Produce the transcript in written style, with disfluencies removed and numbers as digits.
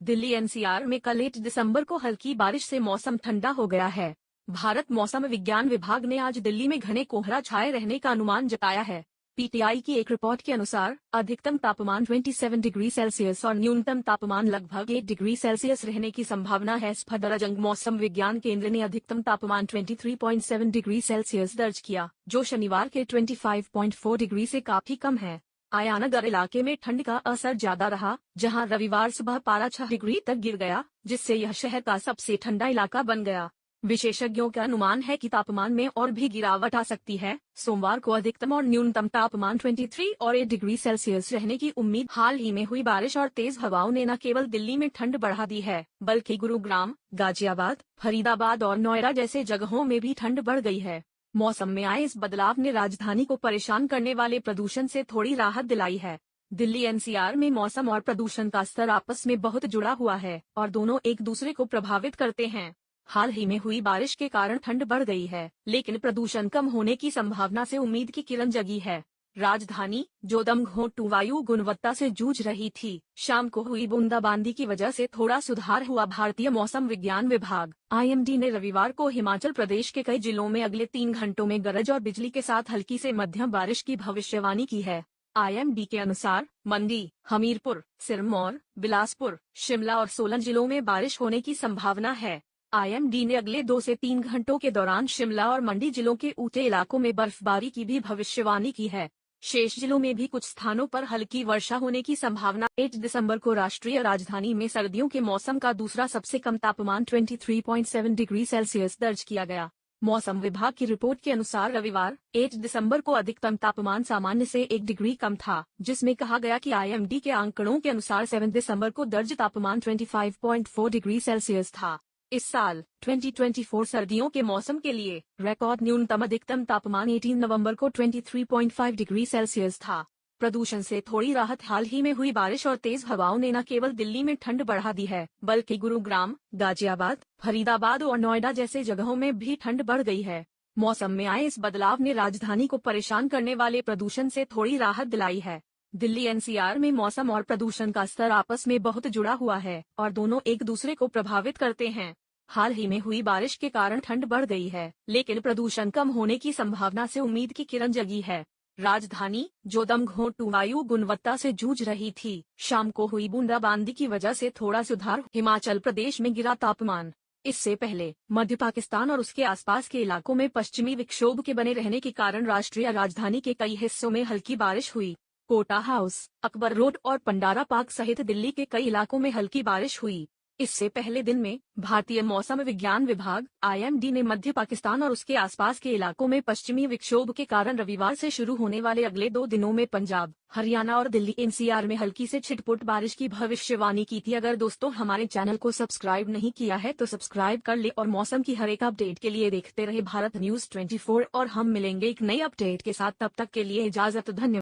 Delhi NCR में कल 8 दिसंबर को हल्की बारिश से मौसम ठंडा हो गया है। भारत मौसम विज्ञान विभाग ने आज दिल्ली में घने कोहरा छाए रहने का अनुमान जताया है। पीटीआई की एक रिपोर्ट के अनुसार अधिकतम तापमान 27 डिग्री सेल्सियस और न्यूनतम तापमान लगभग 8 डिग्री सेल्सियस रहने की संभावना है। सफदरजंग मौसम विज्ञान केंद्र ने अधिकतम तापमान 23.7 डिग्री सेल्सियस दर्ज किया, जो शनिवार के 25.4 डिग्री से काफी कम है। आयानगर इलाके में ठंड का असर ज्यादा रहा, जहां रविवार सुबह पारा 6 डिग्री तक गिर गया, जिससे यह शहर का सबसे ठंडा इलाका बन गया। विशेषज्ञों का अनुमान है कि तापमान में और भी गिरावट आ सकती है। सोमवार को अधिकतम और न्यूनतम तापमान 23 और 8 डिग्री सेल्सियस रहने की उम्मीद। हाल ही में हुई बारिश और तेज हवाओं ने न केवल दिल्ली में ठंड बढ़ा दी है, बल्कि गुरुग्राम, गाजियाबाद, फरीदाबाद और नोएडा जैसे जगहों में भी ठंड बढ़ गई है। मौसम में आए इस बदलाव ने राजधानी को परेशान करने वाले प्रदूषण से थोड़ी राहत दिलाई है। दिल्ली एनसीआर में मौसम और प्रदूषण का स्तर आपस में बहुत जुड़ा हुआ है और दोनों एक दूसरे को प्रभावित करते हैं। हाल ही में हुई बारिश के कारण ठंड बढ़ गई है, लेकिन प्रदूषण कम होने की संभावना से उम्मीद की किरण जगी है। राजधानी, जो दमघोंटू वायु गुणवत्ता से जूझ रही थी, शाम को हुई बूंदाबांदी की वजह से थोड़ा सुधार हुआ। भारतीय मौसम विज्ञान विभाग (आईएमडी) ने रविवार को हिमाचल प्रदेश के कई जिलों में अगले 3 घंटों में गरज और बिजली के साथ हल्की से मध्यम बारिश की भविष्यवाणी की है। आईएमडी के अनुसार मंडी, हमीरपुर, सिरमौर, बिलासपुर, शिमला और सोलन जिलों में बारिश होने की संभावना है। आईएमडी ने अगले 2 से 3 घंटों के दौरान शिमला और मंडी जिलों के ऊंचे इलाकों में बर्फबारी की भी भविष्यवाणी की है। शेष जिलों में भी कुछ स्थानों पर हल्की वर्षा होने की संभावना। 8 दिसंबर को राष्ट्रीय राजधानी में सर्दियों के मौसम का दूसरा सबसे कम तापमान 23.7 डिग्री सेल्सियस दर्ज किया गया। मौसम विभाग की रिपोर्ट के अनुसार रविवार 8 दिसंबर को अधिकतम तापमान सामान्य से 1 डिग्री कम था, जिसमें कहा गया कि आईएमडी के आंकड़ों के अनुसार 7 दिसंबर को दर्ज तापमान 25.4 डिग्री सेल्सियस था। इस साल 2024 सर्दियों के मौसम के लिए रिकॉर्ड न्यूनतम अधिकतम तापमान 18 नवंबर को 23.5 डिग्री सेल्सियस था। प्रदूषण से थोड़ी राहत। हाल ही में हुई बारिश और तेज हवाओं ने न केवल दिल्ली में ठंड बढ़ा दी है, बल्कि गुरुग्राम, गाजियाबाद, फरीदाबाद और नोएडा जैसे जगहों में भी ठंड बढ़ गई है। मौसम में आए इस बदलाव ने राजधानी को परेशान करने वाले प्रदूषण से थोड़ी राहत दिलाई है। दिल्ली एनसीआर में मौसम और प्रदूषण का स्तर आपस में बहुत जुड़ा हुआ है और दोनों एक दूसरे को प्रभावित करते हैं। हाल ही में हुई बारिश के कारण ठंड बढ़ गई है, लेकिन प्रदूषण कम होने की संभावना से उम्मीद की किरण जगी है। राजधानी, जो दमघोंटू वायु गुणवत्ता से जूझ रही थी, शाम को हुई बूंदाबांदी की वजह से थोड़ा सुधार। हिमाचल प्रदेश में गिरा तापमान। इससे पहले मध्य पाकिस्तान और उसके आसपास के इलाकों में पश्चिमी विक्षोभ के बने रहने के कारण राष्ट्रीय राजधानी के कई हिस्सों में हल्की बारिश हुई। कोटा हाउस, अकबर रोड और पंडारा पार्क सहित दिल्ली के कई इलाकों में हल्की बारिश हुई। इससे पहले दिन में भारतीय मौसम विज्ञान विभाग (आईएमडी) ने मध्य पाकिस्तान और उसके आसपास के इलाकों में पश्चिमी विक्षोभ के कारण रविवार से शुरू होने वाले अगले 2 दिनों में पंजाब, हरियाणा और दिल्ली एनसीआर में हल्की से छिटपुट बारिश की भविष्यवाणी की थी। अगर दोस्तों हमारे चैनल को सब्सक्राइब नहीं किया है तो सब्सक्राइब कर ले और मौसम की हर एक अपडेट के लिए देखते रहे भारत न्यूज 24 और हम मिलेंगे एक नई अपडेट के साथ। तब तक के लिए इजाजत। धन्यवाद।